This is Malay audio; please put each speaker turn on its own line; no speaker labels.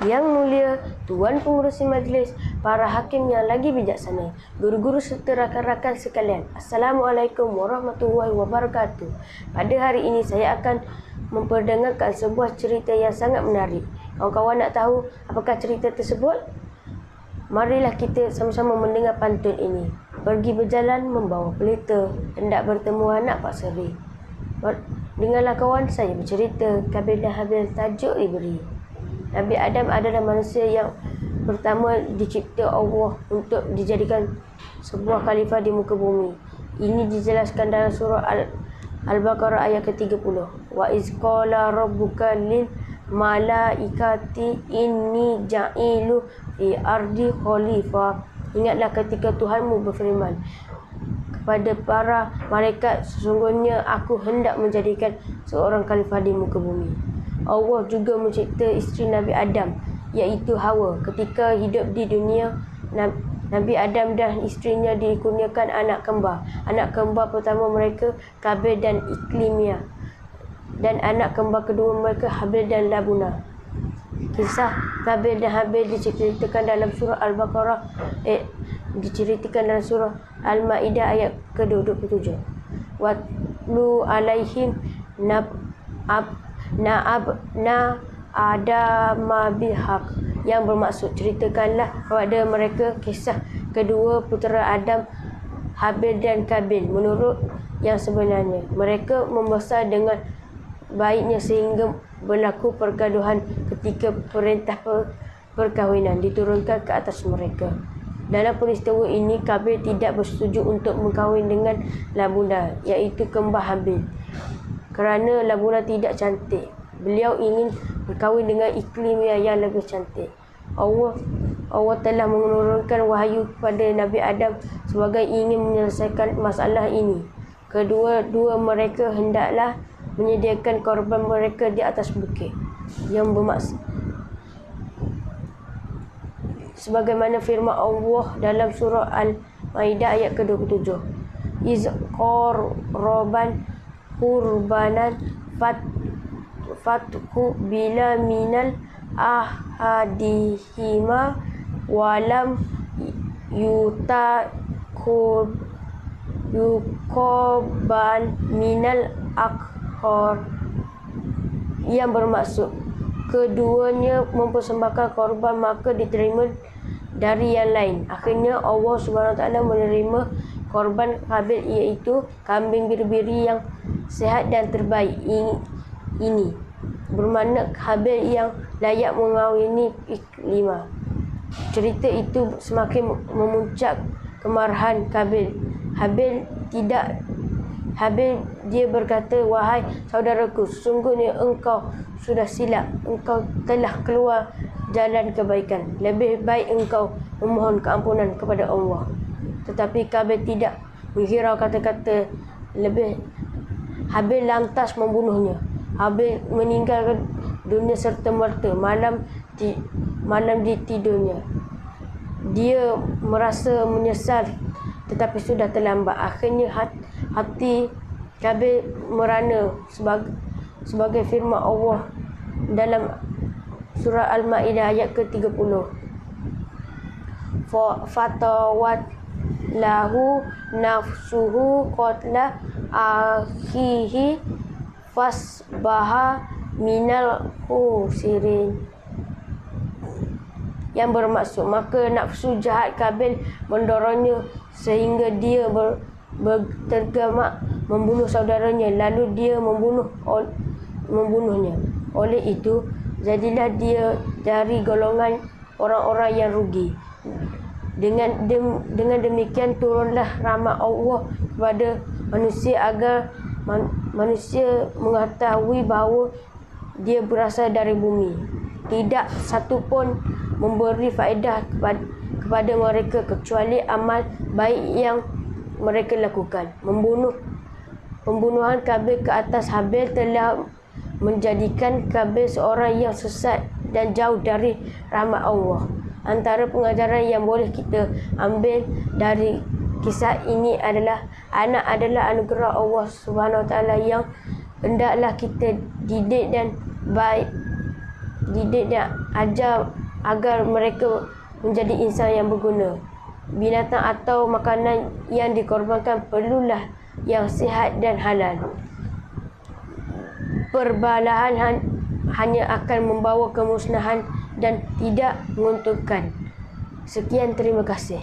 Yang mulia Tuan Pengerusi Majlis, para hakim yang lagi bijaksana, guru-guru serta rakan-rakan sekalian, Assalamualaikum warahmatullahi wabarakatuh. Pada hari ini saya akan memperdengarkan sebuah cerita yang sangat menarik. Kawan-kawan nak tahu apakah cerita tersebut? Marilah kita sama-sama mendengar pantun ini. Pergi berjalan membawa pelita, hendak bertemu anak Pak Seri. Dengarlah kawan, saya bercerita. Kabil dan Habil tajuk diberi. Nabi Adam adalah manusia yang pertama dicipta Allah untuk dijadikan sebuah khalifah di muka bumi. Ini dijelaskan dalam surah Al-Baqarah ayat ke-30. Wa iz qala rabbuka lil malaikati inni ja'ilu fi ardi khalifah. Ingatlah ketika Tuhanmu berfirman kepada para malaikat, sesungguhnya aku hendak menjadikan seorang khalifah di muka bumi. Allah juga mencipta isteri Nabi Adam, iaitu Hawa. Ketika hidup di dunia, Nabi Adam dan isterinya dikurniakan anak kembar. Anak kembar pertama mereka Kabil dan Iklimia, dan anak kembar kedua mereka Habil dan Labuna. Kisah Kabil dan Habil diceritakan dalam surah Al-Baqarah, diceritakan dalam surah Al-Maidah ayat ke-27. Watlu alaihim na'abna adama bihaq, yang bermaksud ceritakanlah kepada mereka kisah kedua putera Adam, Habil dan Kabil menurut yang sebenarnya. Mereka membesar dengan baiknya sehingga berlaku pergaduhan ketika perintah perkahwinan diturunkan ke atas mereka. Dalam peristiwa ini, Kabil tidak bersetuju untuk berkahwin dengan Labuna, iaitu kembar Habil, kerana Labuna tidak cantik. Beliau ingin berkahwin dengan Iklimia yang lebih cantik. Allah telah menurunkan wahyu kepada Nabi Adam sebagai ingin menyelesaikan masalah ini. Kedua-dua mereka hendaklah menyediakan korban mereka di atas bukit, yang bermaksud sebagaimana firman Allah dalam surah Al-Maidah ayat ke-27. Iz qarraban qurbanan fatku bila minal ahadihima walam yuqbal minal akhar, yang bermaksud keduanya mempersembahkan korban maka diterima dari yang lain. Akhirnya Allah SWT menerima korban Habil, iaitu kambing biri-biri yang sihat dan terbaik. Ini bermakna Habil yang layak mengawini Iklimah. Cerita itu semakin memuncak kemarahan Kabil. Habil dia berkata, wahai saudaraku, sesungguhnya engkau sudah silap. Engkau telah keluar jalan kebaikan. Lebih baik engkau memohon keampunan kepada Allah. Tetapi Kabil tidak menghirau kata-kata Habil lantas membunuhnya. Habil meninggalkan dunia serta merta malam di tidurnya. Dia merasa menyesal, tetapi sudah terlambat. Akhirnya hati Kabil merana sebagai firman Allah dalam surah Al-Maidah ayat ke-30. Fatawat lahu nafsuhu qatla akhihi fasbaha minal khosirin, yang bermaksud maka nafsu jahat Kabil mendorongnya sehingga dia tergemak membunuh saudaranya, lalu dia membunuhnya. Oleh itu jadilah dia dari golongan orang-orang yang rugi. Dengan demikian turunlah rahmat Allah kepada manusia agar manusia mengetahui bahawa dia berasal dari bumi. Tidak satu pun memberi faedah kepada mereka kecuali amal baik yang mereka lakukan. Pembunuhan Kabil ke atas Habil telah menjadikan Kabil seorang yang sesat dan jauh dari rahmat Allah. Antara pengajaran yang boleh kita ambil dari kisah ini adalah anak adalah anugerah Allah Subhanahu Wa Taala yang hendaklah kita didik dan didik dan ajar agar mereka menjadi insan yang berguna. Binatang atau makanan yang dikorbankan perlulah yang sihat dan halal. Perbalahan hanya akan membawa kemusnahan dan tidak menguntungkan. Sekian, terima kasih.